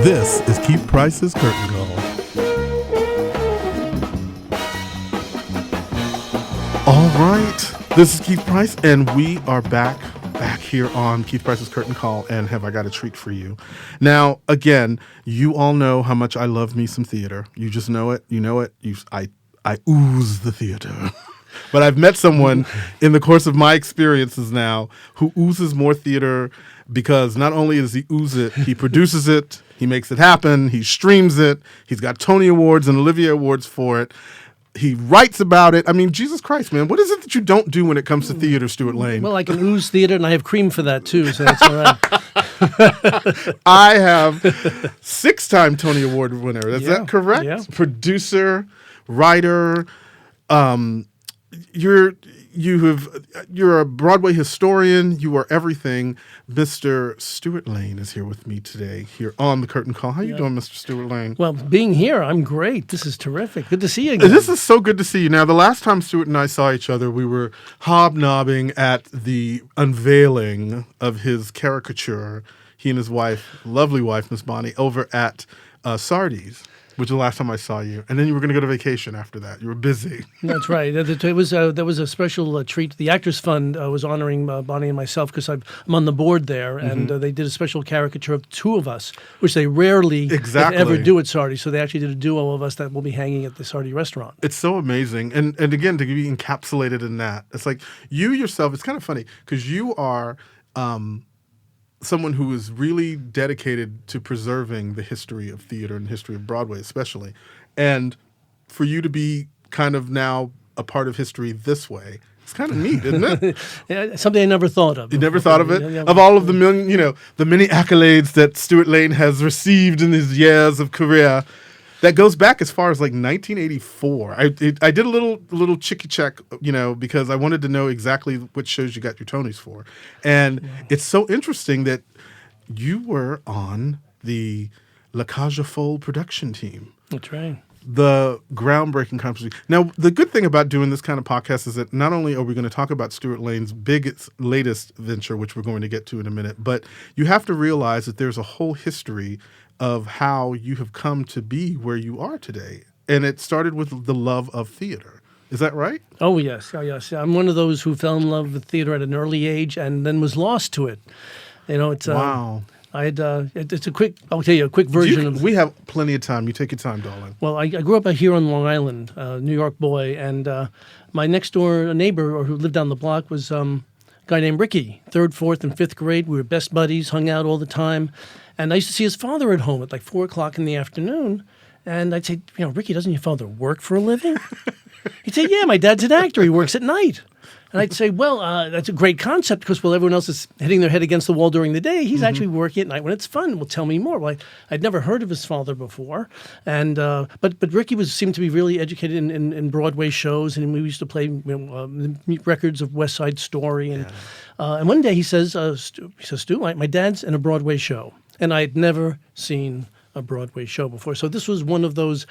This is Keith Price's Curtain Call. All right, this is Keith Price, and we are back here on Keith Price's Curtain Call, and have I got a treat for you. Now, again, you all know how much I love me some theater. You just know it. You know it. I ooze the theater. But I've met someone in the course of my experiences now who oozes more theater because not only does he ooze it, he produces it, he makes it happen, he streams it, he's got Tony Awards and Olivier Awards for it. He writes about it. I mean, Jesus Christ, man, what is it that you don't do when it comes to theater, Stewart Lane? Well, I can ooze theater, and I have cream for that, too, so that's all right. I have 6-time Tony Award winner. Is that correct? Yeah. Producer, writer, you're a Broadway historian. You are everything. Mr. Stewart Lane is here with me today, here on the Curtain Call. How you doing, Mr. Stewart Lane? Well, being here, I'm great. This is terrific. Good to see you again. This is so good to see you. Now, the last time Stewart and I saw each other, we were hobnobbing at the unveiling of his caricature, he and his wife, lovely wife, Miss Bonnie, over at Sardi's, which was the last time I saw you. And then you were going to go to vacation after that. You were busy. That's right. There was a special treat. The Actors Fund was honoring Bonnie and myself because I'm on the board there, and they did a special caricature of two of us, which they rarely if ever do at Sardi. So they actually did a duo of us that will be hanging at the Sardi restaurant. It's so amazing. And again, to be encapsulated in that, it's like you yourself, it's kind of funny because you are someone who is really dedicated to preserving the history of theater and the history of Broadway especially. And for you to be kind of now a part of history this way, it's kind of neat, isn't it? Yeah, something I never thought of. You never thought of it? Yeah. Of all of the the many accolades that Stewart Lane has received in his years of career, that goes back as far as like 1984. I did a little chicky check, because I wanted to know exactly which shows you got your Tonys for. And it's so interesting that you were on the La Cage aux Folles production team. That's right. The groundbreaking company. Now, the good thing about doing this kind of podcast is that not only are we going to talk about Stewart Lane's latest venture, which we're going to get to in a minute, but you have to realize that there's a whole history of how you have come to be where you are today. And it started with the love of theater. Is that right? Oh, yes. I'm one of those who fell in love with theater at an early age and then was lost to it. It's wow. I'll tell you a quick version of... We have plenty of time. You take your time, darling. Well, I grew up here on Long Island, New York boy, and my next door neighbor who lived down the block was a guy named Ricky, 3rd, 4th, and 5th grade. We were best buddies, hung out all the time. And I used to see his father at home at like 4 o'clock in the afternoon. And I'd say, Ricky, doesn't your father work for a living? He'd say, yeah, my dad's an actor. He works at night. And I'd say, well, that's a great concept because while everyone else is hitting their head against the wall during the day, he's actually working at night when it's fun. Well, tell me more. Well, I'd never heard of his father before. And but Ricky seemed to be really educated in Broadway shows. And we used to play records of West Side Story. And and one day he says, Stu, my dad's in a Broadway show. And I had never seen a Broadway show before. So this was one of those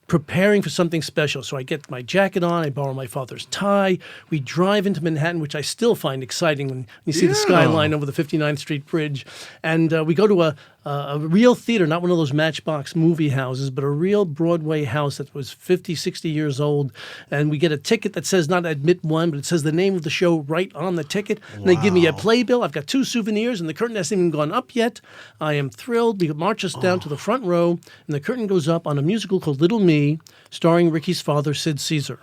preparing for something special. So I get my jacket on, I borrow my father's tie, we drive into Manhattan, which I still find exciting when you see the skyline over the 59th Street Bridge. And we go to a real theater, not one of those Matchbox movie houses, but a real Broadway house that was 50, 60 years old. And we get a ticket that says not admit one, but it says the name of the show right on the ticket. And they give me a playbill. I've got 2 souvenirs, and the curtain hasn't even gone up yet. I am thrilled. We march us down to the front row, and the curtain goes up on a musical called Little Me, starring Ricky's father, Sid Caesar.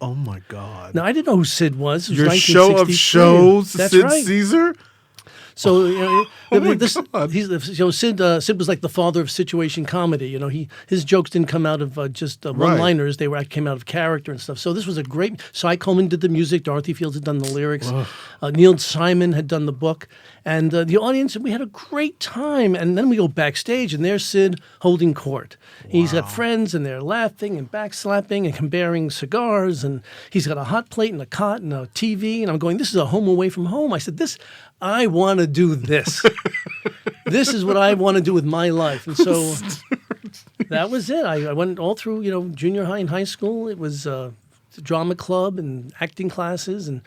Oh, my God. Now, I didn't know who Sid was. It was your show of shows, That's Sid right. Caesar? So God. Sid was like the father of situation comedy. His jokes didn't come out of just one-liners; they came out of character and stuff. So this was a great. Cy Coleman did the music. Dorothy Fields had done the lyrics. Neil Simon had done the book, and the audience. We had a great time. And then we go backstage, and there's Sid holding court. He's got friends, and they're laughing and backslapping and comparing cigars, and he's got a hot plate and a cot and a TV. And I'm going, "This is a home away from home." I said, I want to do this. This is what I want to do with my life. And so that was it. I went all through, junior high and high school. It was the drama club and acting classes and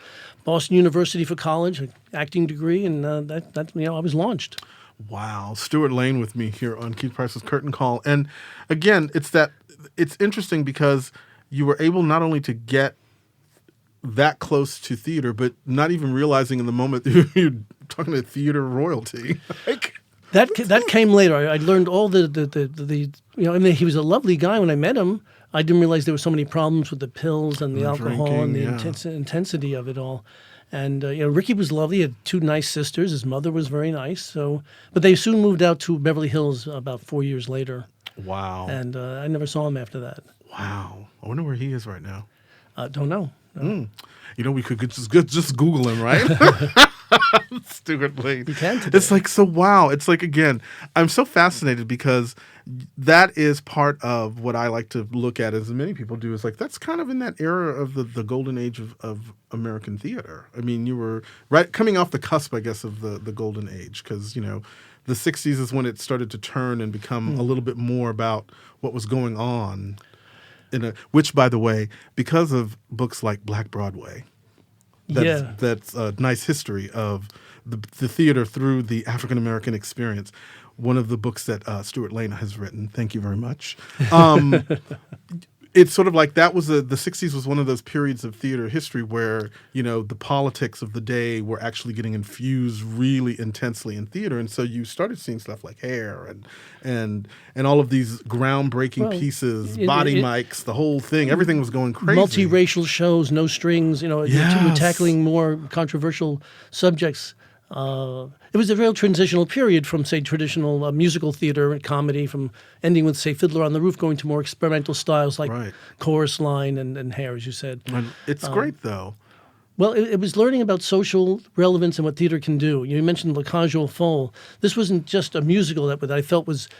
Boston University for college, an acting degree. And I was launched. Wow. Stewart Lane with me here on Keith Price's Curtain Call. And again, it's interesting because you were able not only to get that close to theater, but not even realizing in the moment that you're talking to theater royalty. Like, That came later. I learned all the I mean, he was a lovely guy when I met him. I didn't realize there were so many problems with the pills and the alcohol drinking, and the yeah. intensity of it all. And Ricky was lovely. He had two nice sisters. His mother was very nice. So, but they soon moved out to Beverly Hills about 4 years later. wow. And I never saw him after that. Wow. I wonder where he is right now. Don't know. No. You know, we could just Google him, right? Stewart Lane. You can today. It's like, so wow. It's like, again, I'm so fascinated because that is part of what I like to look at, as many people do, is like, that's kind of in that era of the golden age of American theater. I mean, you were right coming off the cusp, I guess, of the golden age, because, the 60s is when it started to turn and become a little bit more about what was going on. Which, by the way, because of books like Black Broadway, that's a nice history of the theater through the African American experience. One of the books that Stewart Lane has written. Thank you very much. It's sort of like that was the 60s was one of those periods of theater history where, the politics of the day were actually getting infused really intensely in theater. And so you started seeing stuff like Hair and all of these groundbreaking pieces, body mics, the whole thing. Everything was going crazy. Multiracial shows, no strings, we're tackling more controversial subjects. It was a real transitional period from, say, traditional musical theater and comedy, from ending with, say, Fiddler on the Roof, going to more experimental styles like Chorus Line and Hair, as you said. And it's great, though. Well, it was learning about social relevance and what theater can do. You mentioned La Cage aux Folles. This wasn't just a musical that I felt was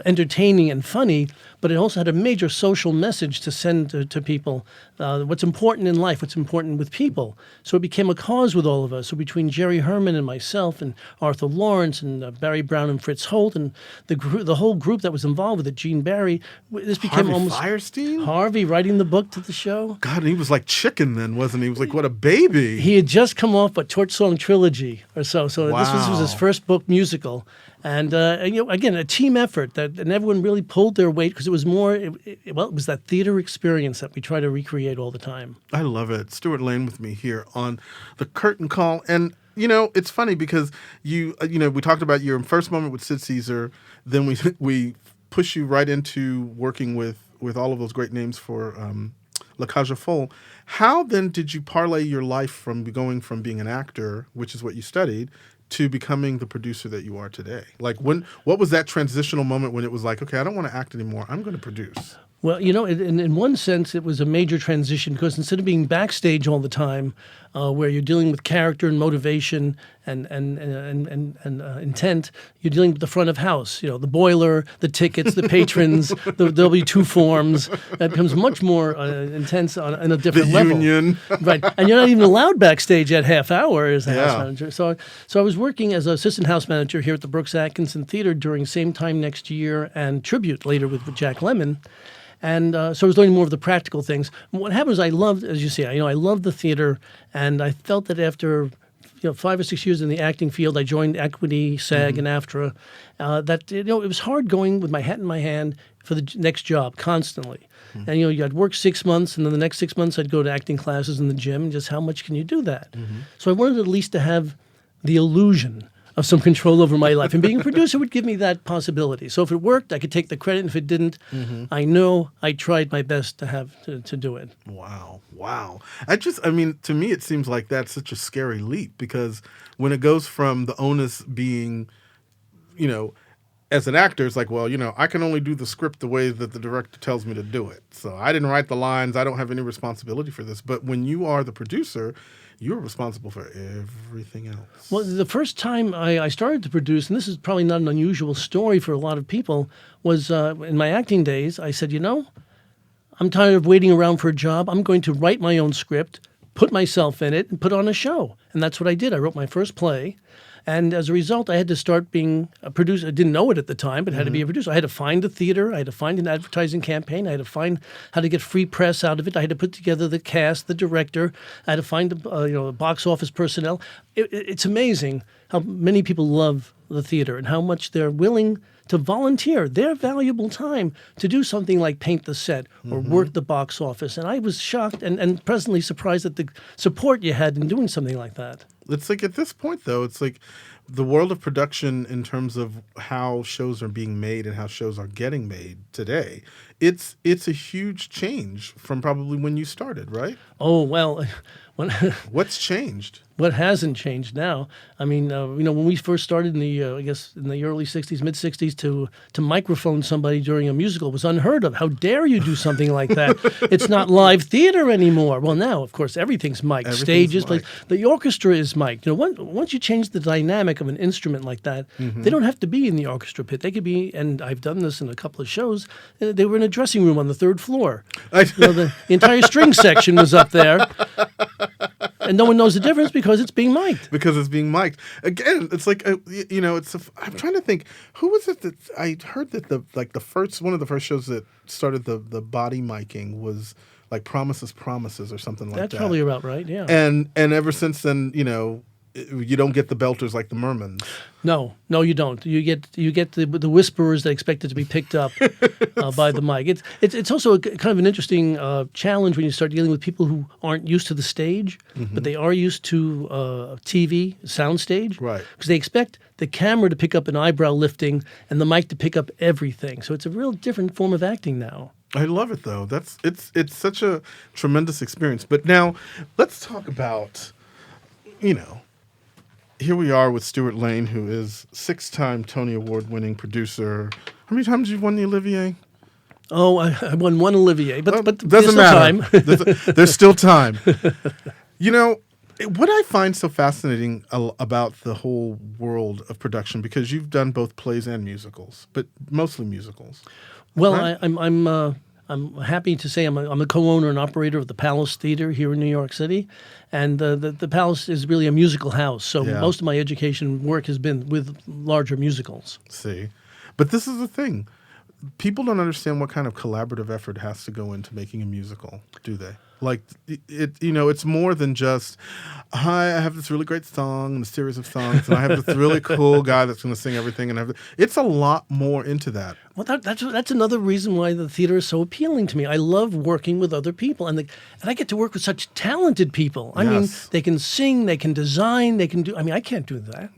entertaining and funny, but it also had a major social message to send to people. What's important in life, what's important with people. So it became a cause with all of us. So between Jerry Herman and myself and Arthur Lawrence and Barry Brown and Fritz Holt and the whole group that was involved with it, Gene Barry, this became Harvey almost... Firestein? Harvey writing the book to the show. God, he was like Chicken then, wasn't he? He was like, what a baby. He had just come off a Torch Song trilogy or so. So this was his Wow. first book musical. And again, a team effort and everyone really pulled their weight because it was more, it was that theater experience that we try to recreate all the time. I love it. Stewart Lane with me here on the Curtain Call. And, it's funny because we talked about your first moment with Sid Caesar. Then we push you right into working with all of those great names for La Cage aux Folles. How then did you parlay your life from going from being an actor, which is what you studied, to becoming the producer that you are today? Like, what was that transitional moment when it was like, okay, I don't want to act anymore, I'm going to produce? Well, in one sense, it was a major transition because instead of being backstage all the time, where you're dealing with character and motivation and intent, you're dealing with the front of house. The boiler, the tickets, the patrons, the W-2 forms. That becomes much more intense on a different level. The union. Right, and you're not even allowed backstage at half hour as a house manager. So I was working as an assistant house manager here at the Brooks Atkinson Theater during Same Time Next Year and Tribute later with Jack Lemmon. And so I was learning more of the practical things. What happened was I loved, as you say, I loved the theater, and I felt that after 5 or 6 years in the acting field, I joined Equity, SAG, and AFTRA. That it was hard going with my hat in my hand for the next job constantly. And I'd work 6 months, and then the next 6 months I'd go to acting classes in the gym. And just how much can you do that? So I wanted at least to have the illusion of some control over my life. And being a producer would give me that possibility. So if it worked, I could take the credit. And if it didn't, I know I tried my best to do it. Wow. To me, it seems like that's such a scary leap because when it goes from the onus being, as an actor, it's like, well, I can only do the script the way that the director tells me to do it. So I didn't write the lines. I don't have any responsibility for this. But when you are the producer, you're responsible for everything else. Well, the first time I started to produce, and this is probably not an unusual story for a lot of people, was in my acting days. I said, I'm tired of waiting around for a job. I'm going to write my own script, put myself in it, and put on a show. And that's what I did. I wrote my first play. And as a result, I had to start being a producer. I didn't know it at the time, but had to be a producer. I had to find a theater. I had to find an advertising campaign. I had to find how to get free press out of it. I had to put together the cast, the director. I had to find box office personnel. It's amazing how many people love the theater and how much they're willing to volunteer their valuable time to do something like paint the set or work the box office. And I was shocked and pleasantly surprised at the support you had in doing something like that. It's like at this point, though, it's like the world of production in terms of how shows are being made and how shows are getting made today. It's a huge change from probably when you started, right? Oh, well, What's changed? what hasn't changed now? I mean, when we first started in the, I guess, in the early 60s, mid 60s, to microphone somebody during a musical was unheard of. How dare you do something like that? It's not live theater anymore. Well, now, of course, everything's mic'd. Everything's Stages, mic'd. the orchestra is mic'd. Once you change the dynamic of an instrument like that, they don't have to be in the orchestra pit. They could be, and I've done this in a couple of shows, they were in a dressing room on the third floor. The entire string section was up there. And no one knows the difference because it's being mic'd. Because it's being mic'd. Again, it's like, I'm trying to think, who was it that I heard that one of the first shows that started the body miking was like Promises, Promises or something like that. That's probably about right, yeah. And ever since then, you don't get the belters like the Mermans. No, you don't. You get the whisperers that expect it to be picked up by the mic. It's also kind of an interesting challenge when you start dealing with people who aren't used to the stage, but they are used to TV, soundstage. Right. Because they expect the camera to pick up an eyebrow lifting and the mic to pick up everything. So it's a real different form of acting now. I love it though. It's such a tremendous experience. But now let's talk about, here we are with Stewart Lane, who is 6-time Tony Award-winning producer. How many times have you won the Olivier? Oh, I won one Olivier, but doesn't there's matter. still time. There's still time. What I find so fascinating about the whole world of production, because you've done both plays and musicals, but mostly musicals. Well, right? I'm happy to say I'm a co-owner and operator of the Palace Theater here in New York City, and the Palace is really a musical house. So most of my education work has been with larger musicals. See, but this is the thing: people don't understand what kind of collaborative effort has to go into making a musical, do they? Like it's more than just, hi, I have this really great song and a series of songs, and I have this really cool guy that's going to sing everything, and it's a lot more into that. Well, that's another reason why the theater is so appealing to me. I love working with other people, and I get to work with such talented people. I mean, they can sing, they can design, they can do. I mean, I can't do that.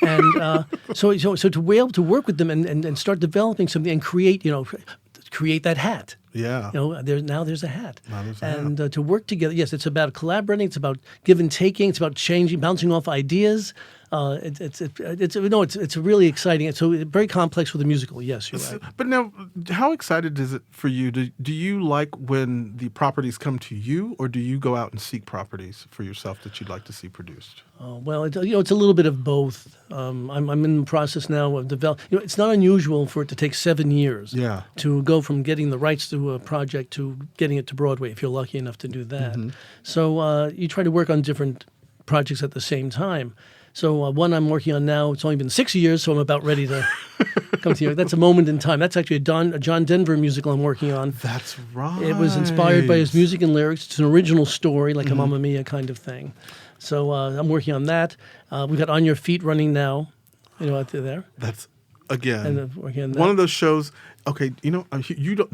And so to be able to work with them and start developing something and create that hat. Yeah. There's a hat. And to work together, yes, it's about collaborating. It's about give and taking. It's about changing, bouncing off ideas. It's really exciting. It's so very complex with a musical. Yes, you're right. But now, how excited is it for you? Do you like when the properties come to you, or do you go out and seek properties for yourself that you'd like to see produced? Well, it's a little bit of both. I'm in the process now of developing. It's not unusual for it to take 7 years. Yeah. To go from getting the rights to a project to getting it to Broadway, if you're lucky enough to do that. Mm-hmm. So you try to work on different projects at the same time. So one I'm working on now, it's only been 6 years, so I'm about ready to come to you. That's a moment in time. That's actually a John Denver musical I'm working on. That's right. It was inspired by his music and lyrics. It's an original story, like a Mamma Mia kind of thing. So I'm working on that. We've got On Your Feet running now, out there. That's, again, and working on that. One of those shows. Okay, you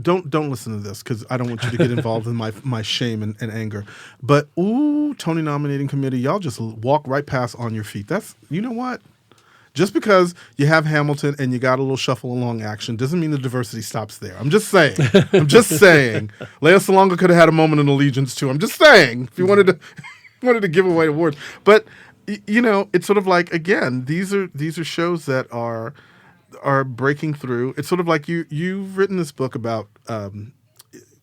don't listen to this because I don't want you to get involved in my shame and anger. But Tony nominating committee, y'all just walk right past On Your Feet. That's, you know what? Just because you have Hamilton and you got a little shuffle along action doesn't mean the diversity stops there. I'm just saying. Lea Salonga could have had a moment in Allegiance too. I'm just saying. If you wanted to give away awards, but it's sort of like, again, these are shows that are breaking through. It's sort of like you've written this book about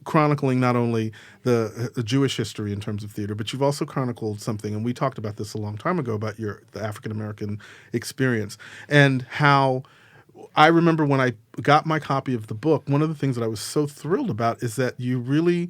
chronicling not only the Jewish history in terms of theater, but you've also chronicled something, and we talked about this a long time ago, about the African American experience, and how I remember when I got my copy of the book, one of the things that I was so thrilled about is that you really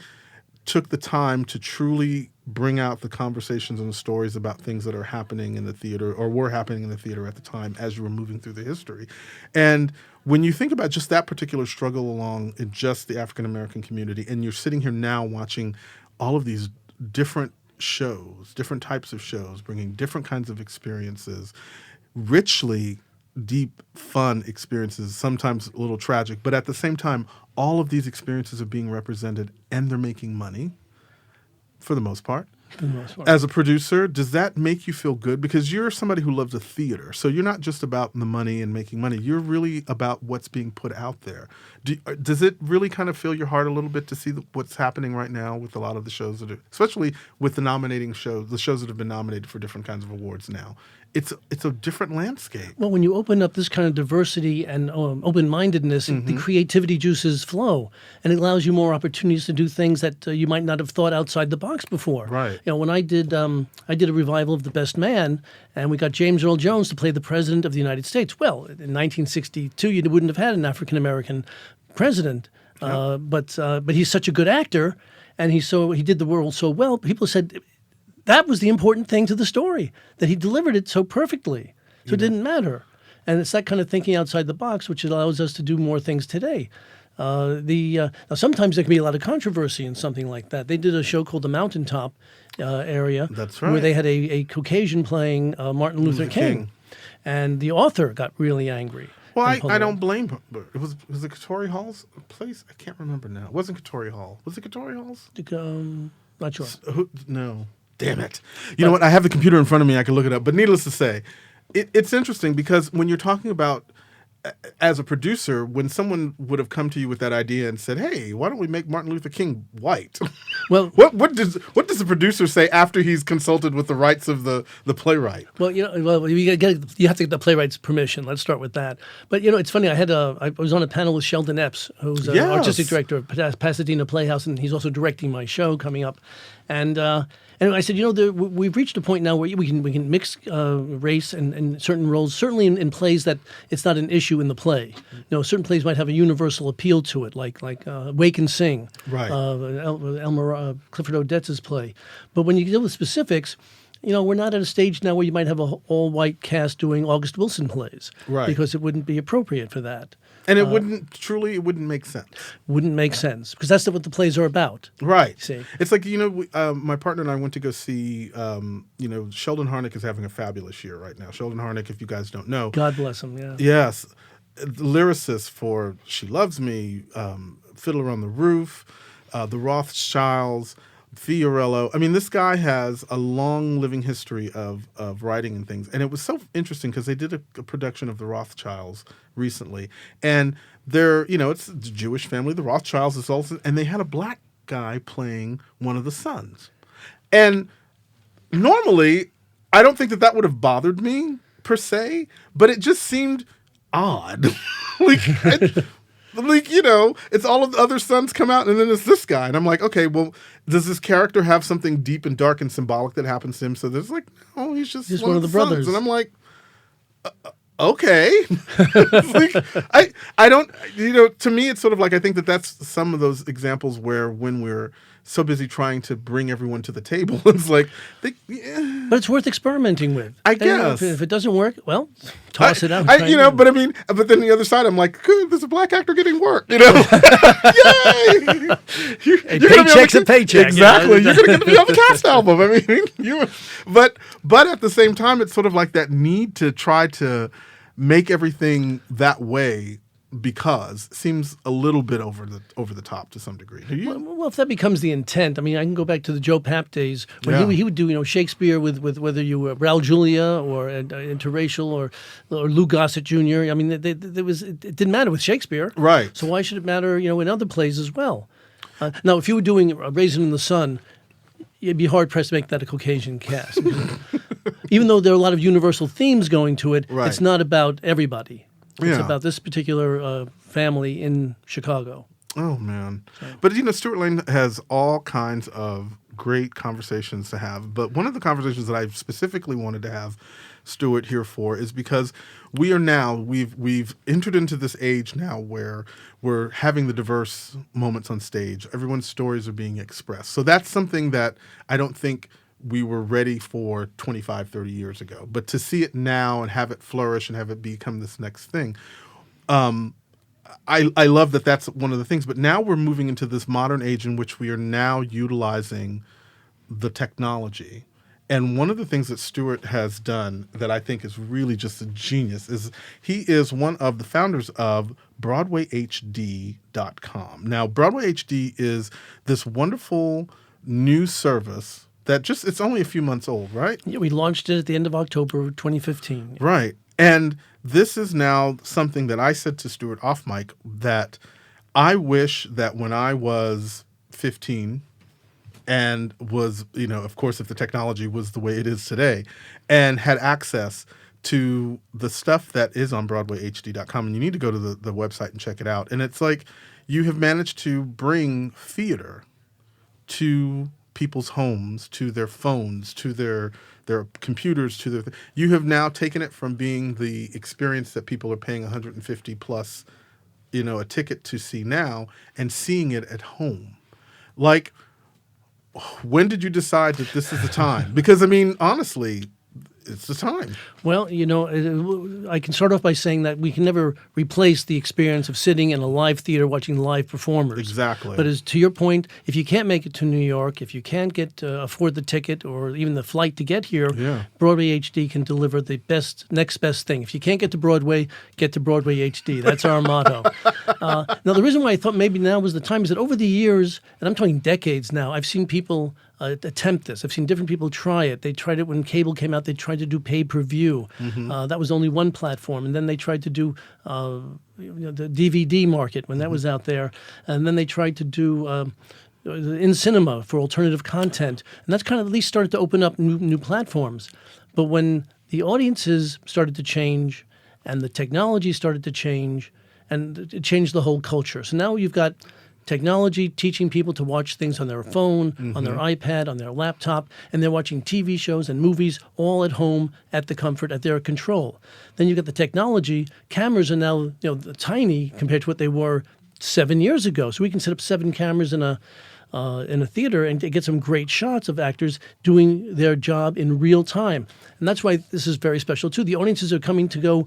took the time to truly bring out the conversations and the stories about things that are happening in the theater or were happening in the theater at the time as you were moving through the history. And when you think about just that particular struggle along in just the African American community, and you're sitting here now watching all of these different shows, different types of shows, bringing different kinds of experiences, richly deep, fun experiences, sometimes a little tragic, but at the same time, all of these experiences are being represented and they're making money for the most part. For the most part. As a producer, does that make you feel good? Because you're somebody who loves the theater. So you're not just about the money and making money. You're really about what's being put out there. Does it really kind of fill your heart a little bit to see what's happening right now with a lot of the shows that are, especially with the nominating shows, the shows that have been nominated for different kinds of awards now? It's a different landscape. Well, when you open up this kind of diversity and open-mindedness, the creativity juices flow, and it allows you more opportunities to do things that you might not have thought outside the box before. Right. You know, when I did a revival of The Best Man, and we got James Earl Jones to play the President of the United States. Well, in 1962, you wouldn't have had an African-American president, but he's such a good actor, and he did the role so well. People said that was the important thing to the story, that he delivered it so perfectly. So it didn't matter. And it's that kind of thinking outside the box which allows us to do more things today. Now sometimes there can be a lot of controversy in something like that. They did a show called The Mountaintop area. That's right. Where they had a Caucasian playing Martin Luther King. And the author got really angry. Well, I don't blame her. Was it Katori Hall's place? I can't remember now. It wasn't Katori Hall. Was it Katori Hall's? Not sure. No. Damn it. You know what? I have the computer in front of me. I can look it up. But needless to say, it's interesting because when you're talking about, as a producer, when someone would have come to you with that idea and said, "Hey, why don't we make Martin Luther King white?" Well, what does the producer say after he's consulted with the rights of the playwright? Well, you have to get the playwright's permission. Let's start with that. But it's funny. I was on a panel with Sheldon Epps, who's an artistic director of Pasadena Playhouse, and he's also directing my show coming up. And I said, we've reached a point now where we can mix race and certain roles. Certainly in plays that it's not an issue in the play. Certain plays might have a universal appeal to it, like Wake and Sing, right? Clifford Odets' play. But when you deal with specifics, we're not at a stage now where you might have an all-white cast doing August Wilson plays, right? Because it wouldn't be appropriate for that. And it wouldn't make sense. Wouldn't make sense because that's what the plays are about. Right. See? It's like, my partner and I went to go see, Sheldon Harnick is having a fabulous year right now. Sheldon Harnick, if you guys don't know. God bless him, yeah. Yes. The lyricist for She Loves Me, Fiddler on the Roof, The Rothschilds, Fiorello. I mean, this guy has a long living history of writing and things. And it was so interesting because they did a production of The Rothschilds recently. And they're, it's a Jewish family, the Rothschilds is also, and they had a black guy playing one of the sons. And normally, I don't think that would have bothered me per se, but it just seemed odd. It's all of the other sons come out, and then it's this guy. And I'm like, okay, well, does this character have something deep and dark and symbolic that happens to him? So there's no, he's just one of the brothers. And I'm like, okay. I don't, to me, it's sort of like, I think that's some of those examples where when we're so busy trying to bring everyone to the table, it's like, but it's worth experimenting with. I guess. If it doesn't work, well, toss it out. But then the other side, I'm like, good, there's a black actor getting work, Yay! A paycheck's a paycheck. Exactly. You're going to be on the cast album. I mean, but at the same time, it's sort of like that need to try to make everything that way because seems a little bit over the top to some degree. Well, if that becomes the intent, I mean, I can go back to the Joe Papp days when he would do Shakespeare with whether you were Raul Julia or interracial or Lou Gossett Jr. I mean, it didn't matter with Shakespeare, right? So why should it matter in other plays as well? Now, if you were doing Raisin in the Sun, you'd be hard pressed to make that a Caucasian cast. Even though there are a lot of universal themes going to it, right. It's not about everybody. It's about this particular family in Chicago. Oh, man. But, Stewart Lane has all kinds of great conversations to have. But one of the conversations that I specifically wanted to have Stewart here for is because we are now, we've entered into this age now where we're having the diverse moments on stage. Everyone's stories are being expressed. So that's something that I don't think we were ready for 25, 30 years ago. But to see it now and have it flourish and have it become this next thing, I love that that's one of the things. But now we're moving into this modern age in which we are now utilizing the technology And one of the things that Stewart has done that I think is really just a genius is he is one of the founders of BroadwayHD.com. Now, Broadway HD is this wonderful new service that it's only a few months old, right? Yeah, we launched it at the end of October 2015. Right. And this is now something that I said to Stewart off mic that I wish that when I was 15 and was, of course, if the technology was the way it is today, and had access to the stuff that is on BroadwayHD.com, and you need to go to the website and check it out. And it's like you have managed to bring theater to people's homes, to their phones, to their computers, you have now taken it from being the experience that people are paying 150 plus, a ticket to see now, and seeing it at home. Like, when did you decide that this is the time? Because, honestly, it's the time. Well, I can start off by saying that we can never replace the experience of sitting in a live theater watching live performers. Exactly. But as to your point, if you can't make it to New York, if you can't afford the ticket or even the flight to get here, Broadway HD can deliver the next best thing. If you can't get to Broadway, get to Broadway HD. That's our motto. Now, the reason why I thought maybe now was the time is that over the years, and I'm talking decades now, I've seen people attempt this. I've seen different people try it. They tried it when cable came out. They tried to do pay-per-view. That was only one platform. And then they tried to do the DVD market when that was out there. And then they tried to do in cinema for alternative content. And that's kind of at least started to open up new platforms. But when the audiences started to change and the technology started to change, and it changed the whole culture. So now you've got technology teaching people to watch things on their phone, on their iPad, on their laptop, and they're watching TV shows and movies all at home at the comfort, at their control. Then you've got the technology. Cameras are now tiny compared to what they were 7 years ago. So we can set up 7 cameras in a theater and get some great shots of actors doing their job in real time. And that's why this is very special, too. The audiences are coming to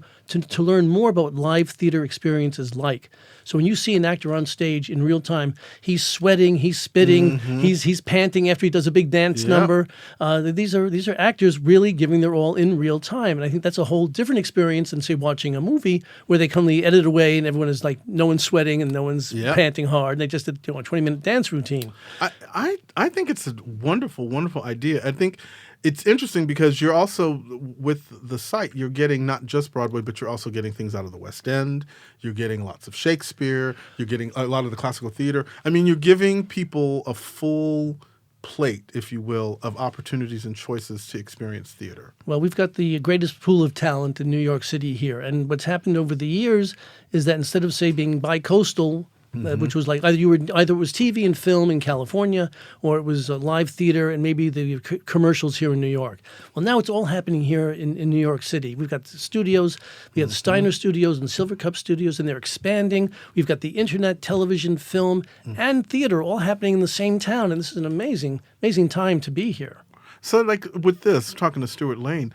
learn more about what live theater experience is like. So when you see an actor on stage in real time, he's sweating, he's spitting, he's panting after he does a big dance number. These are actors really giving their all in real time. And I think that's a whole different experience than, say, watching a movie where they come the edit away and everyone is like, no one's sweating and no one's panting hard. And they just did a 20-minute dance routine. I think it's a wonderful, wonderful idea. I think it's interesting because you're also, with the site, you're getting not just Broadway, but you're also getting things out of the West End. You're getting lots of Shakespeare. You're getting a lot of the classical theater. You're giving people a full plate, if you will, of opportunities and choices to experience theater. Well, we've got the greatest pool of talent in New York City here. And what's happened over the years is that instead of, say, being bi-coastal, which was like either it was TV and film in California, or it was live theater and maybe the commercials here in New York. Well, now it's all happening here in New York City. We've got the studios, we have the Steiner Studios and Silver Cup Studios, and they're expanding. We've got the internet, television, film, and theater all happening in the same town, and this is an amazing, amazing time to be here. So, like with this, talking to Stewart Lane,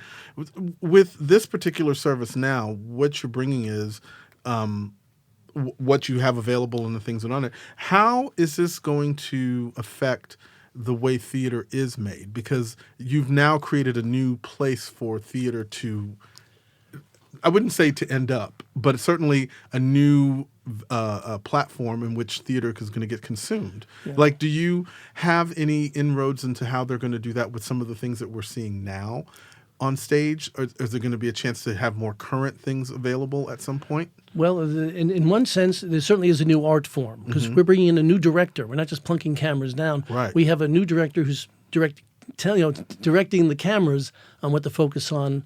with this particular service now, what you're bringing is what you have available and the things that are on it. How is this going to affect the way theater is made? Because you've now created a new place for theater to, I wouldn't say to end up, but certainly a new platform in which theater is going to get consumed. Yeah. Like, do you have any inroads into how they're going to do that with some of the things that we're seeing now on stage? Or is there going to be a chance to have more current things available at some point? Well, in one sense, there certainly is a new art form because we're bringing in a new director. We're not just plunking cameras down. Right. We have a new director who's directing the cameras on what to focus on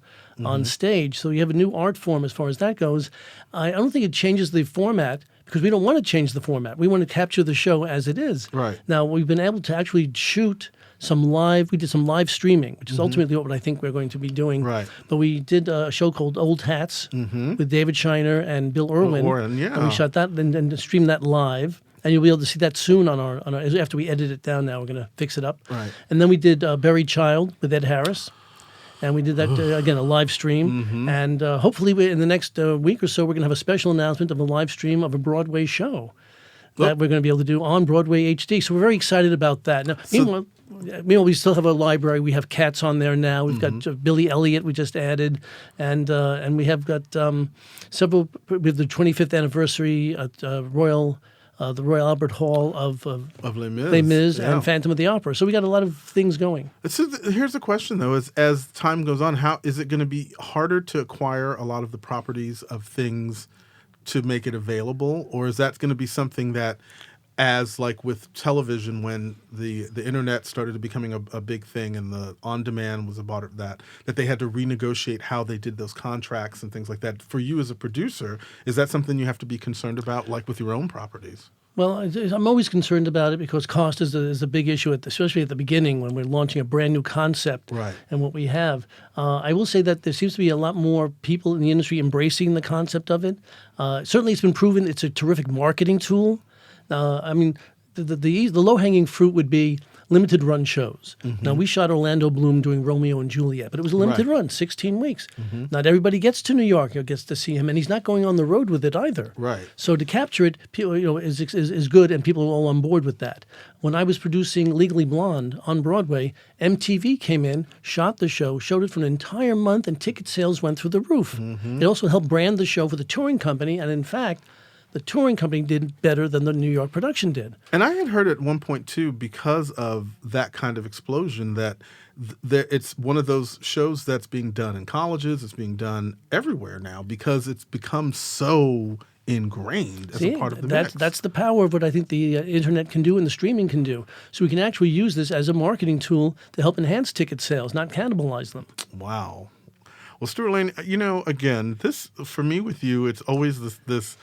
stage. So you have a new art form as far as that goes. I don't think it changes the format because we don't want to change the format. We want to capture the show as it is. Right. Now, we've been able to actually shoot we did some live streaming, which is ultimately what I think we're going to be doing. Right. But we did a show called Old Hats with David Shiner and Bill Irwin. And we shot that and streamed that live. And you'll be able to see that soon on our after we edit it down now. We're going to fix it up. Right. And then we did Buried Child with Ed Harris. And we did that, again, a live stream. And hopefully in the next week or so, we're going to have a special announcement of a live stream of a Broadway show that we're going to be able to do on Broadway HD. So we're very excited about that. Now, meanwhile, we still have a library. We have cats on there now. We've got Billy Elliot we just added, and we have got several with the 25th anniversary at the Royal Albert Hall of Les Mis, Les Mis yeah. and Phantom of the Opera. So we got a lot of things going. So here's the question, though: as time goes on, how is it going to be harder to acquire a lot of the properties of things to make it available, or is that going to be something that, as like with television, when the internet started becoming a big thing and the on-demand was a part of that they had to renegotiate how they did those contracts and things like that? For you as a producer, is that something you have to be concerned about, like with your own properties? Well, I'm always concerned about it because cost is a big issue, especially at the beginning when we're launching a brand new concept. Right. And what we have. I will say that there seems to be a lot more people in the industry embracing the concept of it. Certainly, it's been proven it's a terrific marketing tool. I mean, the low-hanging fruit would be limited run shows. Now, we shot Orlando Bloom doing Romeo and Juliet, but it was a limited run, 16 weeks. Not everybody gets to New York or gets to see him, and he's not going on the road with it either. Right. So to capture it, is good, and people are all on board with that. When I was producing Legally Blonde on Broadway, MTV came in, shot the show, showed it for an entire month, and ticket sales went through the roof. It also helped brand the show for the touring company, and in fact, the touring company did better than the New York production did. And I had heard at one point, too, because of that kind of explosion, that it's one of those shows that's being done in colleges. It's being done everywhere now because it's become so ingrained as a part of the mix. That's the power of what I think the internet can do and the streaming can do. So we can actually use this as a marketing tool to help enhance ticket sales, not cannibalize them. Wow. Well, Stewart Lane, again, this, for me with you, it's always this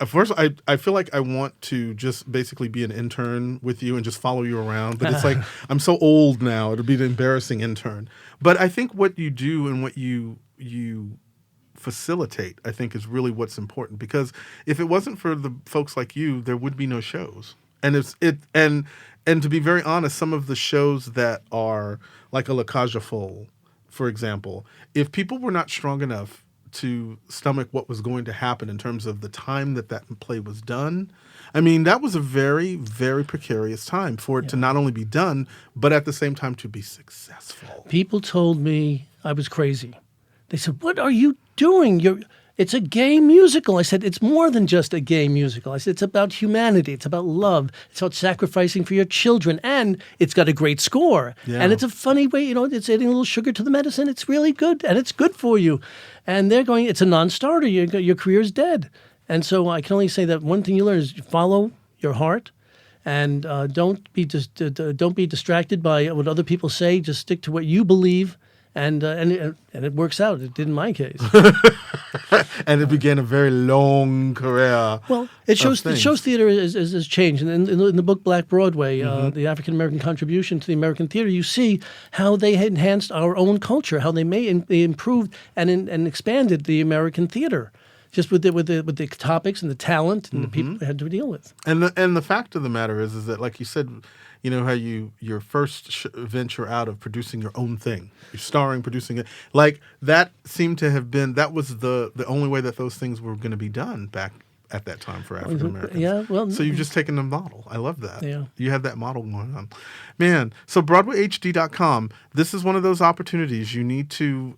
at first, I feel like I want to just basically be an intern with you and just follow you around. But it's like, I'm so old now. It'll be the embarrassing intern. But I think what you do and what you facilitate, I think, is really what's important. Because if it wasn't for the folks like you, there would be no shows. And and to be very honest, some of the shows that are like a La Cage aux Folles, for example, if people were not strong enough to stomach what was going to happen in terms of the time that play was done. I mean, that was a very, very precarious time for it to not only be done, but at the same time to be successful. People told me I was crazy. They said, "What are you doing? It's a gay musical." I said, "It's more than just a gay musical." I said, "It's about humanity. It's about love. It's about sacrificing for your children. And it's got a great score. Yeah. And it's a funny way, it's adding a little sugar to the medicine. It's really good. And it's good for you." And they're going, "It's a non-starter. Your career's dead." And so I can only say that one thing you learn is follow your heart. And don't be distracted by what other people say. Just stick to what you believe. And it works out. It did in my case. And it began a very long career. Well, it shows theater has changed. And in the book Black Broadway, the African American contribution to the American theater, you see how they had enhanced our own culture, how they improved and expanded the American theater, just with the topics and the talent and the people they had to deal with. And the fact of the matter is that, like you said, how your first venture out of producing your own thing, you're starring, producing it, like that seemed to have been, that was the only way that those things were going to be done back at that time for African Americans. Yeah, well, so you've just taken the model. I love that. Yeah. You have that model going on. Man, so BroadwayHD.com, this is one of those opportunities you need to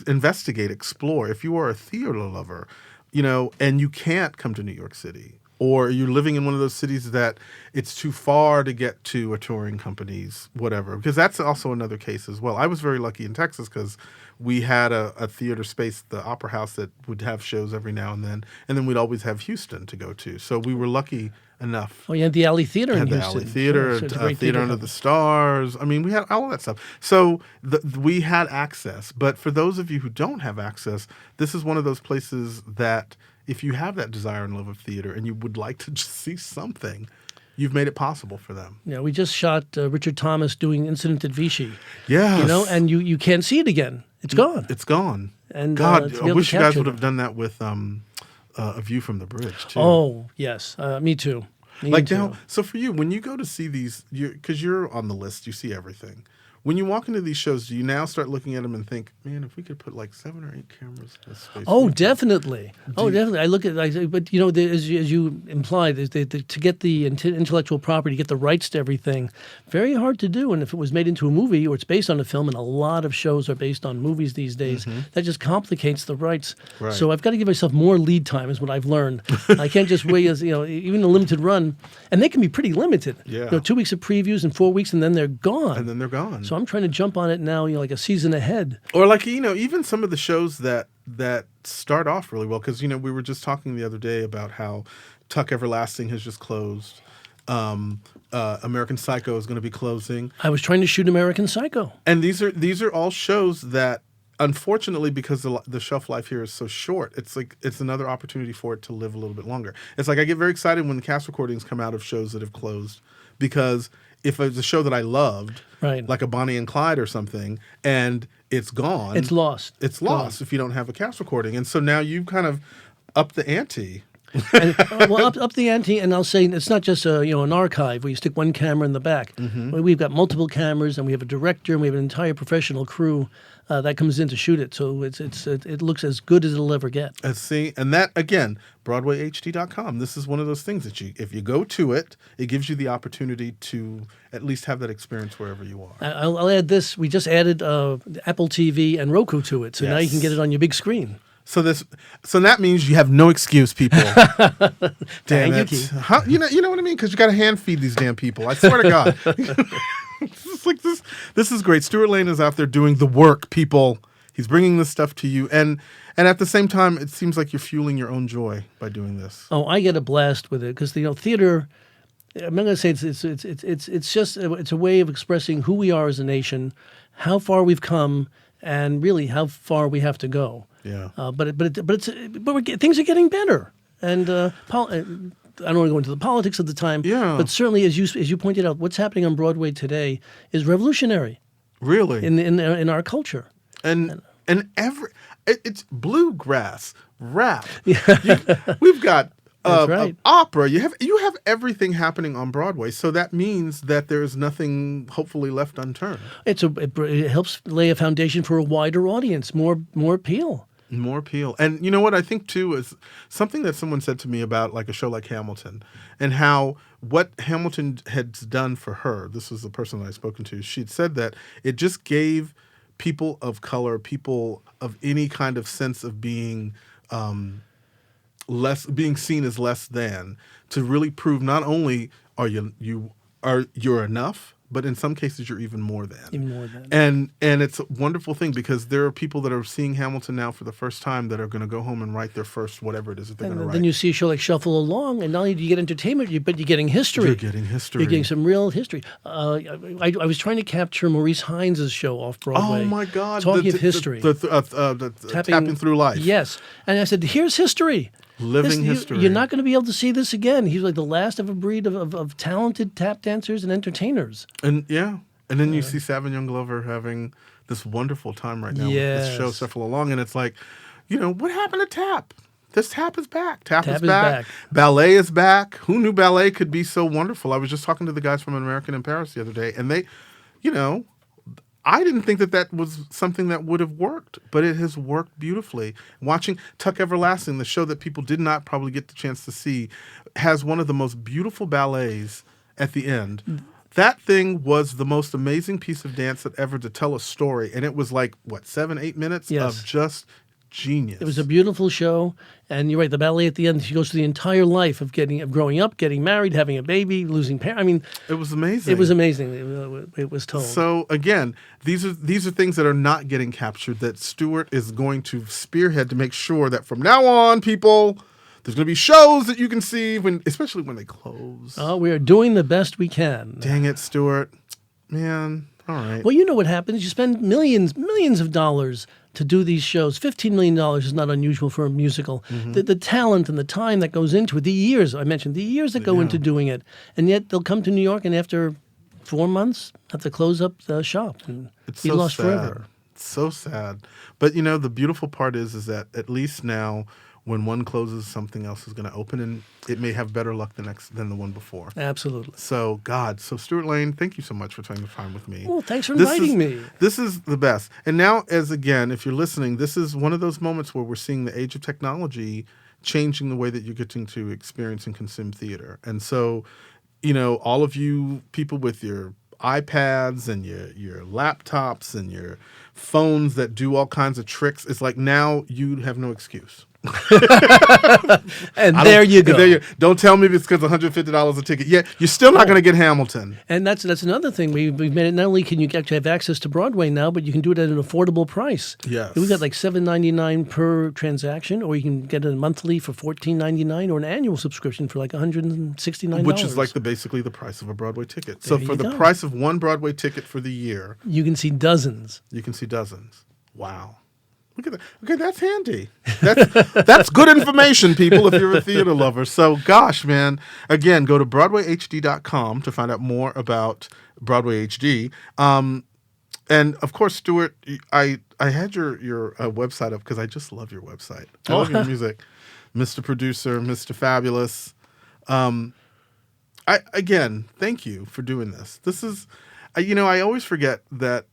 investigate, explore. If you are a theater lover, and you can't come to New York City, or you're living in one of those cities that it's too far to get to a touring company's whatever, because that's also another case as well. I was very lucky in Texas because we had a theater space, the Opera House, that would have shows every now and then we'd always have Houston to go to. So we were lucky enough. Oh, you had the Alley Theater in Houston. The Alley Theater, So it's a great Theater Under the Stars. I mean, we had all of that stuff. So we had access. But for those of you who don't have access, this is one of those places that if you have that desire and love of theater and you would like to just see something, you've made it possible for them. Yeah, we just shot Richard Thomas doing Incident at Vichy. Yes. And you can't see it again. It's gone. It's gone. And God, I wish you guys would it. have done that with A View from the Bridge, too. Oh, yes. Me too. Me too. Now, so for you, when you go to see these, because you're on the list, you see everything. when you walk into these shows, do you now start looking at them and think, man, if we could put like 7 or 8 cameras in this space? Oh, definitely. Definitely. I look at, but as you implied, to get the intellectual property, get the rights to everything, very hard to do. And if it was made into a movie or it's based on a film, and a lot of shows are based on movies these days, that just complicates the rights. Right. So I've got to give myself more lead time, is what I've learned. I can't just wait, even a limited run, and they can be pretty limited. Yeah. 2 weeks of previews and 4 weeks, and then they're gone. And then they're gone. So I'm trying to jump on it now, like a season ahead. Or like, even some of the shows that start off really well, because, we were just talking the other day about how Tuck Everlasting has just closed. American Psycho is going to be closing. I was trying to shoot American Psycho. And these are all shows that, unfortunately, because the shelf life here is so short, it's another opportunity for it to live a little bit longer. It's like I get very excited when the cast recordings come out of shows that have closed, because if it's a show that I loved, right, like a Bonnie and Clyde or something, and it's gone, it's lost. It's lost if you don't have a cast recording. And so now you kind of up the ante. And, up the ante, and I'll say it's not just an archive where you stick one camera in the back. We've got multiple cameras, and we have a director, and we have an entire professional crew that comes in to shoot it. So it looks as good as it'll ever get. And that, again, BroadwayHD.com. This is one of those things that if you go to it, it gives you the opportunity to at least have that experience wherever you are. I'll add this. We just added Apple TV and Roku to it, so now you can get it on your big screen. So that means you have no excuse, people. Damn it! You know what I mean? Because you got to hand feed these damn people. I swear to God. This is great. Stewart Lane is out there doing the work, people. He's bringing this stuff to you, and at the same time, it seems like you're fueling your own joy by doing this. Oh, I get a blast with it because theater. I'm not going to say it's a way of expressing who we are as a nation, how far we've come, and really how far we have to go. Yeah. But things are getting better, and I don't want to go into the politics of the time. Yeah. But certainly, as you pointed out, what's happening on Broadway today is revolutionary. Really. In our culture. And it's bluegrass, rap. We've got That's right. opera. You have everything happening on Broadway. So that means that there is nothing hopefully left unturned. It helps lay a foundation for a wider audience, more appeal. More appeal. And you know what I think too is something that someone said to me about like a show like Hamilton, and how what Hamilton had done for her. This was the person that I'd spoken to. She'd said that it just gave people of color, people of any kind of sense of being being seen as less than, to really prove not only you're enough, but in some cases you're even more than. Even more than. And it's a wonderful thing, because there are people that are seeing Hamilton now for the first time that are going to go home and write their first whatever it is that they're going to write. Then you see a show like Shuffle Along, and not only do you get entertainment, but you're getting history. You're getting history. You're getting some real history. I was trying to capture Maurice Hines' show off Broadway. Oh my God! Talking of history, tapping through life. Yes, and I said, "Here's history." Living history. You're not going to be able to see this again. He's like the last of a breed of talented tap dancers and entertainers. And then you see Savion Glover having this wonderful time right now with this show, Shuffle Along, and it's like, what happened to tap? This tap is back. Tap is back. Ballet is back. Who knew ballet could be so wonderful? I was just talking to the guys from American in Paris the other day, and they, I didn't think that was something that would have worked, but it has worked beautifully. Watching Tuck Everlasting, the show that people did not probably get the chance to see, has one of the most beautiful ballets at the end. That thing was the most amazing piece of dance that ever to tell a story, and it was like, 7-8 minutes of just genius. It was a beautiful show, and you're right. The ballet at the end, she goes through the entire life of growing up, getting married, having a baby, losing parents. I mean, it was amazing. It was amazing. It was told. So again, these are things that are not getting captured, that Stewart is going to spearhead to make sure that from now on, people, there's going to be shows that you can see especially when they close. Oh, we are doing the best we can. Dang it, Stewart, man. All right. Well, you know what happens. You spend millions of dollars to do these shows. $15 million is not unusual for a musical. Mm-hmm. The talent and the time that goes into it, the years that go into doing it. And yet they'll come to New York, and after 4 months, have to close up the shop and be lost forever. It's so sad. But, the beautiful part is that at least now when one closes, something else is going to open, and it may have better luck than the one before. Absolutely. So Stewart Lane, thank you so much for taking the time with me. Well, thanks for inviting me. This is the best. And now, if you're listening, this is one of those moments where we're seeing the age of technology changing the way that you're getting to experience and consume theater. And so, all of you people with your iPads and your laptops and your phones that do all kinds of tricks, it's like now you have no excuse. And there you go. Don't tell me it's because $150 a ticket. Yeah, you're still not going to get Hamilton. And that's another thing. We've made it. Not only can you actually have access to Broadway now, but you can do it at an affordable price. Yes. We've got like $7.99 per transaction, or you can get it monthly for $14.99, or an annual subscription for like $169. Which is like basically the price of a Broadway ticket. So for the price of one Broadway ticket for the year, you can see dozens. Wow. Look at that. Okay, that's handy. That's good information, people, if you're a theater lover. So, gosh, man. Again, go to BroadwayHD.com to find out more about Broadway HD. And, of course, Stewart, I had your website up because I just love your website. I love your music. Mr. Producer, Mr. Fabulous. Again, thank you for doing this. This is, I always forget that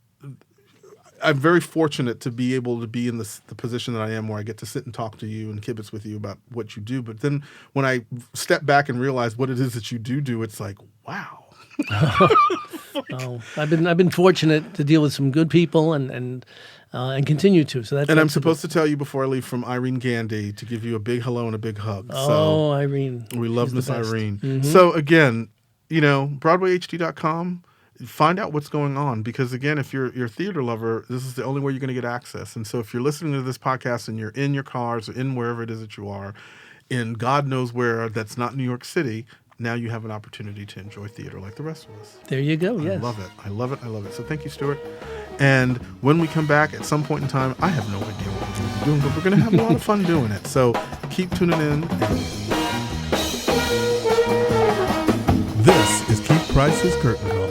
I'm very fortunate to be able to be in the position that I am, where I get to sit and talk to you and kibitz with you about what you do. But then when I step back and realize what it is that you do, it's like, wow. I've been fortunate to deal with some good people and continue to. So I'm supposed to tell you before I leave from Irene Gandy to give you a big hello and a big hug. Oh, Irene, we love Miss Irene. Mm-hmm. So again, BroadwayHD.com. Find out what's going on, because again, if you're a theater lover, this is the only way you're going to get access. And so if you're listening to this podcast and you're in your cars or in wherever it is that you are, in God knows where, that's not New York City, now you have an opportunity to enjoy theater like the rest of us. There you go. Yes. I love it. So thank you, Stewart. And when we come back at some point in time, I have no idea what we're going to be doing, but we're going to have a lot of fun doing it. So keep tuning in. This is Keith Price's Curtain Call.